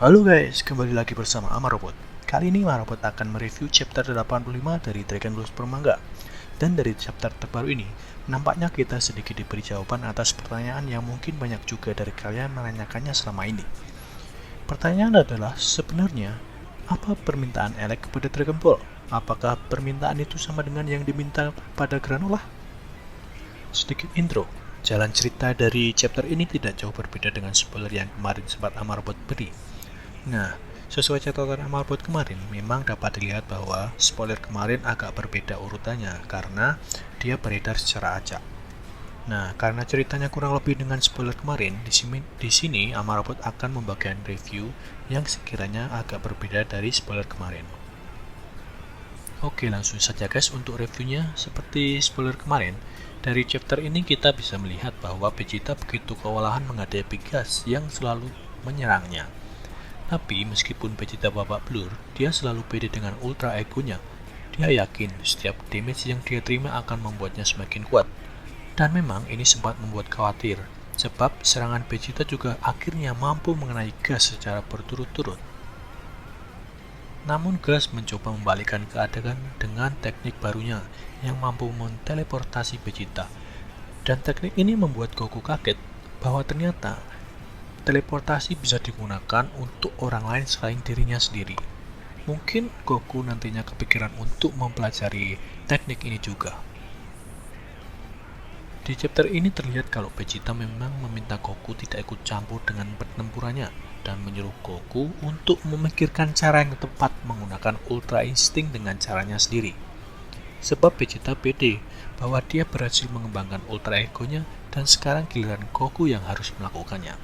Halo guys, kembali lagi bersama Amarobot. Kali ini Amarobot akan mereview chapter 85 dari Dragon Ball Super Manga. Dan dari chapter terbaru ini, nampaknya kita sedikit diberi jawaban atas pertanyaan yang mungkin banyak juga dari kalian menanyakannya selama ini. Pertanyaan adalah, sebenarnya, apa permintaan Elec kepada Dragon Ball? Apakah permintaan itu sama dengan yang diminta pada Granola? Sedikit intro. Jalan cerita dari chapter ini tidak jauh berbeda dengan spoiler yang kemarin sempat Amarobot beri. Nah, sesuai catatan Amarobot kemarin, memang dapat dilihat bahwa spoiler kemarin agak berbeda urutannya karena dia beredar secara acak. Nah, karena ceritanya kurang lebih dengan spoiler kemarin, di sini Amarobot akan membagikan review yang sekiranya agak berbeda dari spoiler kemarin. Oke, langsung saja guys untuk reviewnya. Seperti spoiler kemarin, dari chapter ini kita bisa melihat bahwa Vegeta begitu kewalahan menghadapi gas yang selalu menyerangnya. Tapi meskipun Vegeta babak belur, dia selalu pede dengan ultra egonya. Dia yakin setiap damage yang dia terima akan membuatnya semakin kuat. Dan memang ini sempat membuat khawatir, sebab serangan Vegeta juga akhirnya mampu mengenai gas secara berturut-turut. Namun Gas mencoba membalikkan keadaan dengan teknik barunya yang mampu menteleportasi Vegeta. Dan teknik ini membuat Goku kaget bahwa ternyata teleportasi bisa digunakan untuk orang lain selain dirinya sendiri. Mungkin Goku nantinya kepikiran untuk mempelajari teknik ini juga. Di chapter ini terlihat kalau Vegeta memang meminta Goku tidak ikut campur dengan pertempurannya dan menyuruh Goku untuk memikirkan cara yang tepat menggunakan Ultra Instinct dengan caranya sendiri. Sebab Vegeta pede bahwa dia berhasil mengembangkan Ultra Egonya dan sekarang giliran Goku yang harus melakukannya.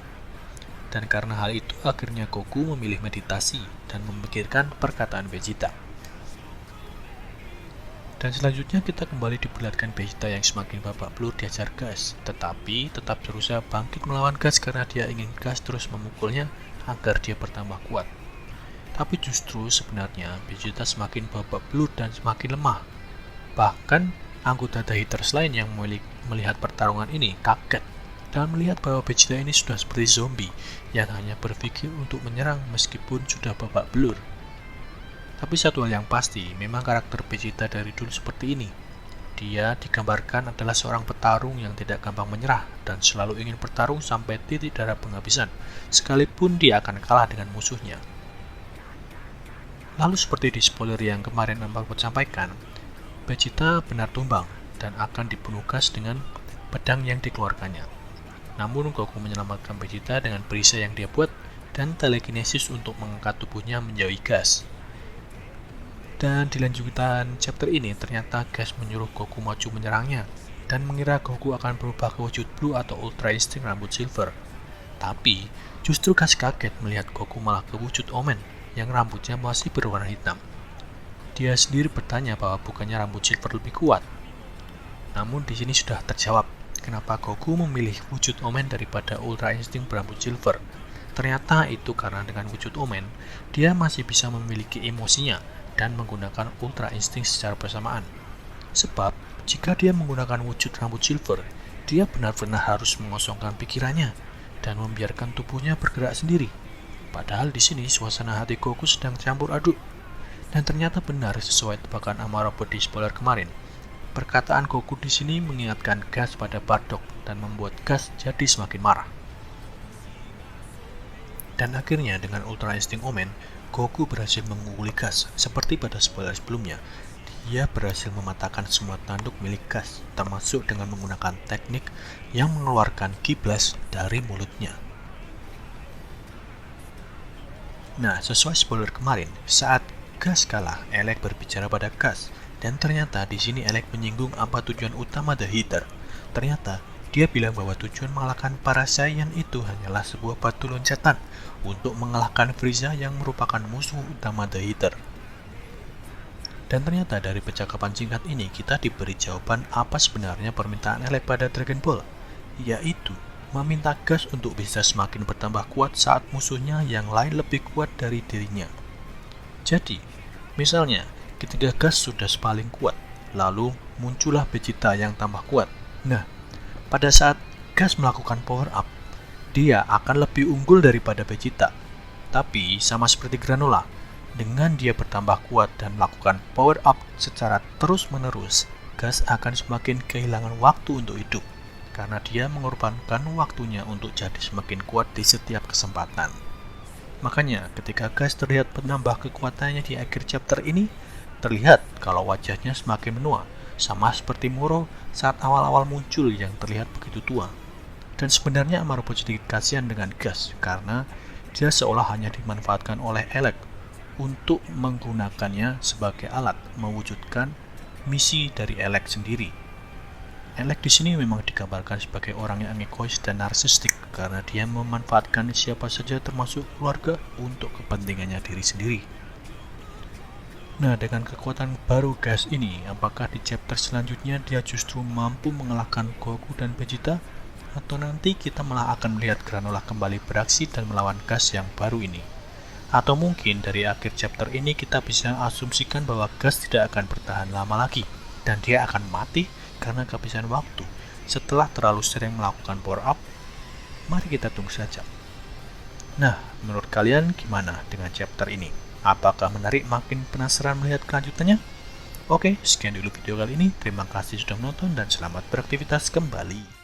Dan karena hal itu akhirnya Goku memilih meditasi dan memikirkan perkataan Vegeta. Dan selanjutnya kita kembali diperlihatkan Vegeta yang semakin babak belur diajar Gas, tetapi tetap berusaha bangkit melawan Gas karena dia ingin Gas terus memukulnya agar dia bertambah kuat. Tapi justru sebenarnya Vegeta semakin babak belur dan semakin lemah. Bahkan anggota The Haters lain yang melihat pertarungan ini kaget dan melihat bahwa Vegeta ini sudah seperti zombie yang hanya berpikir untuk menyerang meskipun sudah babak belur. Tapi satu hal yang pasti, memang karakter Vegeta dari dulu seperti ini. Dia digambarkan adalah seorang petarung yang tidak gampang menyerah dan selalu ingin bertarung sampai titik darah penghabisan, sekalipun dia akan kalah dengan musuhnya. Lalu seperti di spoiler yang kemarin Amarobot sampaikan, Vegeta benar tumbang dan akan dibunuh Gas dengan pedang yang dikeluarkannya. Namun Goku menyelamatkan Vegeta dengan perisai yang dia buat dan telekinesis untuk mengangkat tubuhnya menjauhi Gas. Dan di lanjutan chapter ini ternyata Gas menyuruh Goku maju menyerangnya dan mengira Goku akan berubah ke wujud Blue atau Ultra Instinct rambut silver. Tapi justru Gas kaget melihat Goku malah ke wujud Omen yang rambutnya masih berwarna hitam. Dia sendiri bertanya bahwa bukannya rambut silver lebih kuat. Namun di sini sudah terjawab kenapa Goku memilih wujud Omen daripada Ultra Instinct berambut silver. Ternyata itu karena dengan wujud Omen, dia masih bisa memiliki emosinya dan menggunakan Ultra Instinct secara bersamaan. Sebab, jika dia menggunakan wujud rambut silver, dia benar-benar harus mengosongkan pikirannya dan membiarkan tubuhnya bergerak sendiri. Padahal di sini suasana hati Goku sedang campur aduk. Dan ternyata benar sesuai tebakan Amarobot di spoiler kemarin. Perkataan Goku di sini mengingatkan Gas pada Bardock dan membuat Gas jadi semakin marah. Dan akhirnya dengan Ultra Instinct Omen, Goku berhasil mengungkuli Gas. Seperti pada spoiler sebelumnya, dia berhasil mematahkan semua tanduk milik Gas, termasuk dengan menggunakan teknik yang mengeluarkan Ki Blast dari mulutnya. Nah, sesuai spoiler kemarin, saat Gas kalah, Elec berbicara pada Gas, dan ternyata di sini Elec menyinggung apa tujuan utama The Hater. Ternyata dia bilang bahwa tujuan mengalahkan para Saiyan itu hanyalah sebuah batu loncatan untuk mengalahkan Frieza yang merupakan musuh utama The Hater. Dan ternyata dari percakapan singkat ini kita diberi jawaban apa sebenarnya permintaan Elec pada Dragon Ball, yaitu meminta Gas untuk bisa semakin bertambah kuat saat musuhnya yang lain lebih kuat dari dirinya. Jadi, misalnya ketika Gas sudah paling kuat, lalu muncullah Vegeta yang tambah kuat. Nah, pada saat Gas melakukan power up, dia akan lebih unggul daripada Vegeta. Tapi, sama seperti granola, dengan dia bertambah kuat dan melakukan power up secara terus-menerus, gas akan semakin kehilangan waktu untuk hidup, karena dia mengorbankan waktunya untuk jadi semakin kuat di setiap kesempatan. Makanya, ketika gas terlihat menambah kekuatannya di akhir chapter ini, terlihat kalau wajahnya semakin menua, sama seperti Moro saat awal-awal muncul yang terlihat begitu tua. Dan sebenarnya Marubo sedikit kasihan dengan gas, karena dia seolah hanya dimanfaatkan oleh Elec untuk menggunakannya sebagai alat mewujudkan misi dari Elec sendiri. Elec di sini memang digambarkan sebagai orang yang egois dan narsistik karena dia memanfaatkan siapa saja termasuk keluarga untuk kepentingannya diri sendiri. Nah, dengan kekuatan baru gas ini, apakah di chapter selanjutnya dia justru mampu mengalahkan Goku dan Vegeta? Atau nanti kita malah akan melihat Granola kembali beraksi dan melawan gas yang baru ini? Atau mungkin dari akhir chapter ini kita bisa asumsikan bahwa gas tidak akan bertahan lama lagi, dan dia akan mati karena kehabisan waktu setelah terlalu sering melakukan power up? Mari kita tunggu saja. Nah, menurut kalian gimana dengan chapter ini? Apakah menarik, makin penasaran melihat kelanjutannya? Oke, sekian dulu video kali ini. Terima kasih sudah menonton dan selamat beraktivitas kembali.